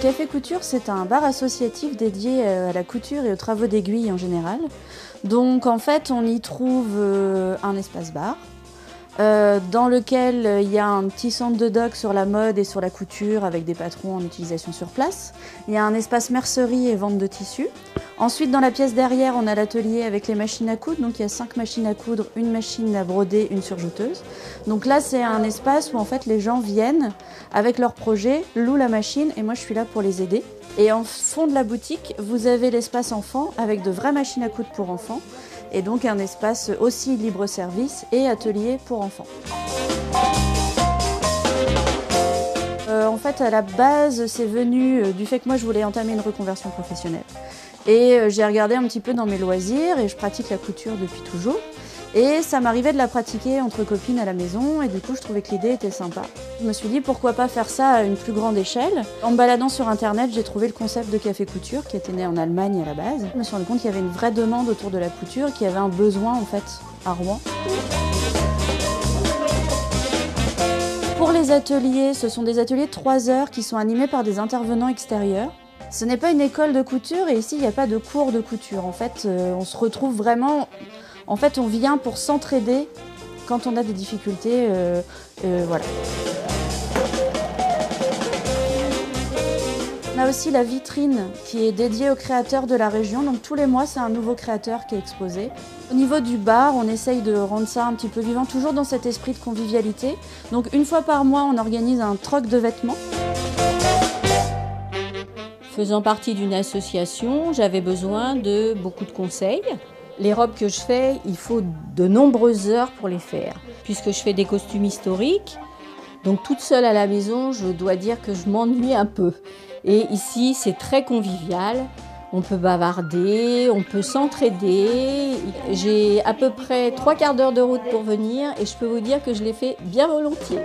Café Couture, c'est un bar associatif dédié à la couture et aux travaux d'aiguille en général. Donc en fait, on y trouve un espace bar dans lequel il y a un petit centre de doc sur la mode et sur la couture avec des patrons en utilisation sur place. Il y a un espace mercerie et vente de tissus. Ensuite, dans la pièce derrière, on a l'atelier avec les machines à coudre. Donc il y a 5 machines à coudre, une machine à broder, une surjouteuse. Donc là, c'est un espace où en fait les gens viennent avec leurs projets, louent la machine et moi je suis là pour les aider. Et en fond de la boutique, vous avez l'espace enfant avec de vraies machines à coudre pour enfants. Et donc un espace aussi libre-service et atelier pour enfants. En fait, à la base, c'est venu du fait que moi, je voulais entamer une reconversion professionnelle. Et j'ai regardé un petit peu dans mes loisirs et je pratique la couture depuis toujours. Et ça m'arrivait de la pratiquer entre copines à la maison et du coup, je trouvais que l'idée était sympa. Je me suis dit pourquoi pas faire ça à une plus grande échelle. En me baladant sur internet, j'ai trouvé le concept de Café Couture qui était né en Allemagne à la base. Je me suis rendu compte qu'il y avait une vraie demande autour de la couture, qu'il y avait un besoin en fait à Rouen. Pour les ateliers, ce sont des ateliers de 3 heures qui sont animés par des intervenants extérieurs. Ce n'est pas une école de couture et ici il n'y a pas de cours de couture. En fait, on se retrouve vraiment... En fait, on vient pour s'entraider quand on a des difficultés. Voilà. On a aussi la vitrine qui est dédiée aux créateurs de la région. Donc tous les mois, c'est un nouveau créateur qui est exposé. Au niveau du bar, on essaye de rendre ça un petit peu vivant, toujours dans cet esprit de convivialité. Donc une fois par mois, on organise un troc de vêtements. Faisant partie d'une association, j'avais besoin de beaucoup de conseils. Les robes que je fais, il faut de nombreuses heures pour les faire. Puisque je fais des costumes historiques, donc toute seule à la maison, je dois dire que je m'ennuie un peu. Et ici, c'est très convivial. On peut bavarder, on peut s'entraider. J'ai à peu près 3/4 d'heure de route pour venir et je peux vous dire que je l'ai fait bien volontiers.